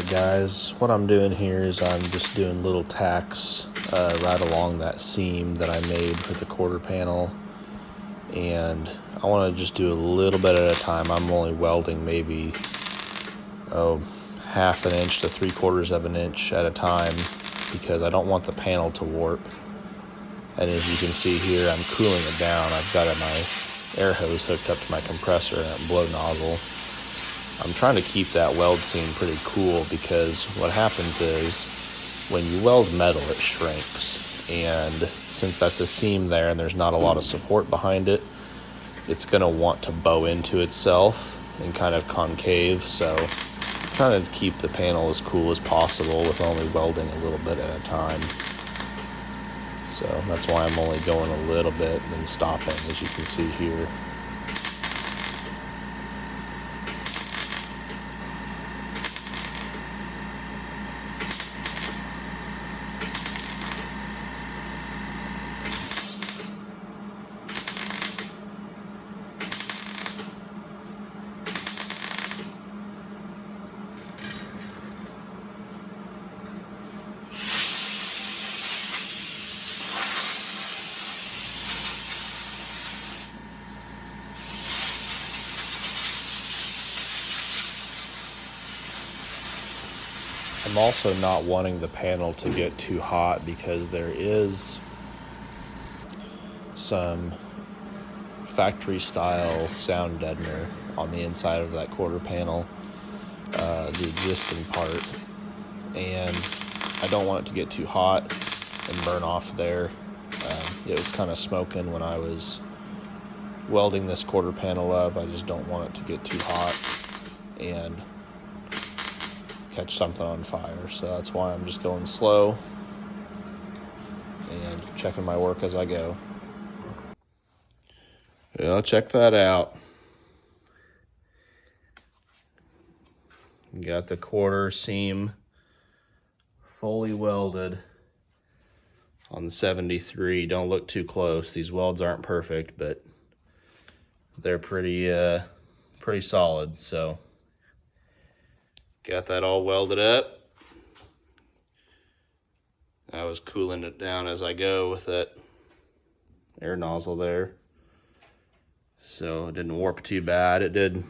Alright guys, what I'm doing here is I'm just doing little tacks right along that seam that I made for the quarter panel, and I want to just do a little bit at a time. I'm only welding maybe half an inch to 3/4 of an inch at a time because I don't want the panel to warp. And as you can see here, I'm cooling it down. I've got my air hose hooked up to my compressor and a blow nozzle. I'm trying to keep that weld seam pretty cool because what happens is when you weld metal, it shrinks. And since that's a seam there and there's not a lot of support behind it, it's going to want to bow into itself and kind of concave. So I'm trying to keep the panel as cool as possible with only welding a little bit at a time. So that's why I'm only going a little bit and then stopping, as you can see here. I'm also not wanting the panel to get too hot because there is some factory style sound deadener on the inside of that quarter panel, the existing part, and I don't want it to get too hot and burn off there. It was kind of smoking when I was welding this quarter panel up. I just don't want it to get too hot and catch something on fire, so that's why I'm just going slow and checking my work as I go. Yeah, check that out. Got the quarter seam fully welded on the 73. Don't look too close. These welds aren't perfect, but they're pretty solid. So got that all welded up. I was cooling it down as I go with that air nozzle there, so it didn't warp too bad. It did,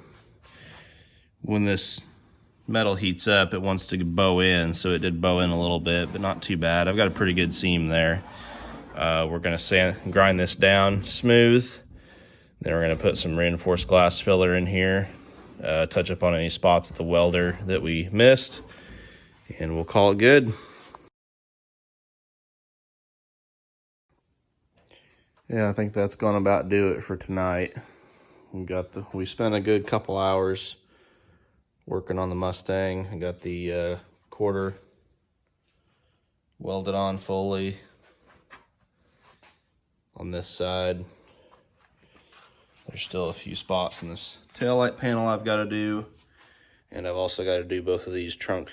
when this metal heats up, it wants to bow in, so it did bow in a little bit, but not too bad. I've got a pretty good seam there. We're gonna grind this down smooth. Then we're gonna put some reinforced glass filler in here, touch up on any spots at the welder that we missed, and we'll call it good. Yeah, I think that's gonna about do it for tonight. We spent a good couple hours working on the Mustang. I got the quarter welded on fully on this side. There's still a few spots in this taillight panel I've got to do, and I've also got to do both of these trunk,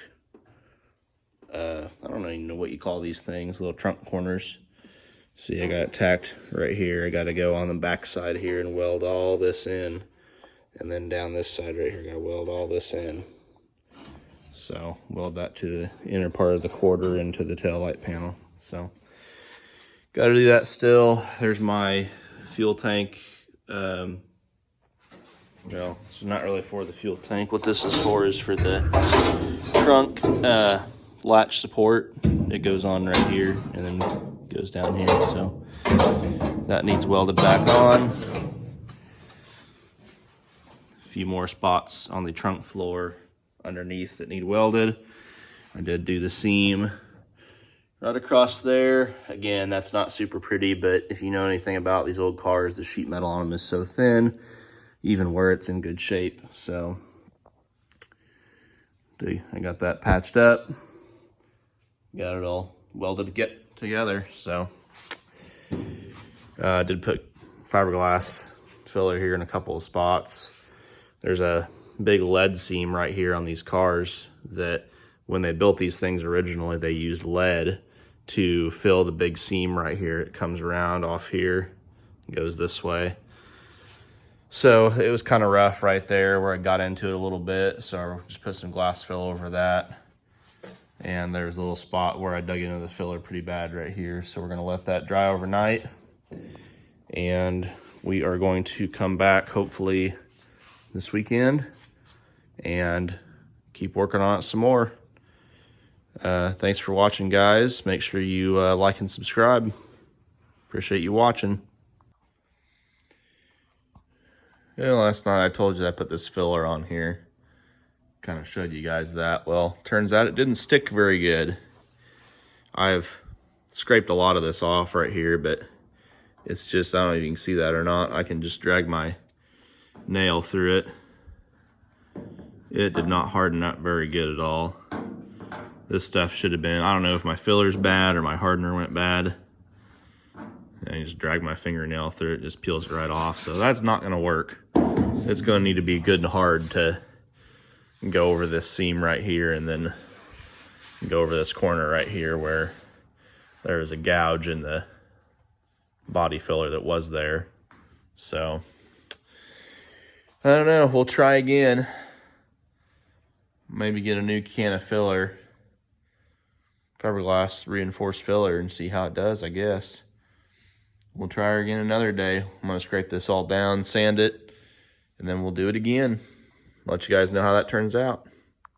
I don't even know what you call these things, little trunk corners. See, I got it tacked right here. I got to go on the back side here and weld all this in, and then down this side right here, got to weld all this in. So weld that to the inner part of the quarter into the taillight panel. So got to do that still. There's my fuel tank. Well, it's not really for the fuel tank. What this is for is for the trunk latch support. It goes on right here and then goes down here. So that needs welded back on. A few more spots on the trunk floor underneath that need welded. I did do the seam right across there. Again, that's not super pretty, but if you know anything about these old cars, the sheet metal on them is so thin, even where it's in good shape. So I got that patched up, got it all welded to get together. So I did put fiberglass filler here in a couple of spots. There's a big lead seam right here on these cars that when they built these things originally, they used lead to fill the big seam right here. It comes around off here, goes this way. So it was kind of rough right there where I got into it a little bit. So I just put some glass fill over that. And there's a little spot where I dug into the filler pretty bad right here. So we're gonna let that dry overnight. And we are going to come back hopefully this weekend and keep working on it some more. Thanks for watching, guys. Make sure you like and subscribe. Appreciate you watching. Yeah, last night I told you I put this filler on here. Kind of showed you guys that. Well, turns out it didn't stick very good. I've scraped a lot of this off right here, but it's just, I don't know if you can see that or not. I can just drag my nail through it. It did not harden up very good at all. This stuff should have been, I don't know if my filler's bad or my hardener went bad. And I just drag my fingernail through it, just peels right off. So that's not gonna work. It's gonna need to be good and hard to go over this seam right here and then go over this corner right here where there was a gouge in the body filler that was there. So I don't know, we'll try again. Maybe get a new can of filler, fiberglass reinforced filler, and see how it does, I guess. We'll try her again another day. I'm gonna scrape this all down, sand it, and then we'll do it again. Let you guys know how that turns out.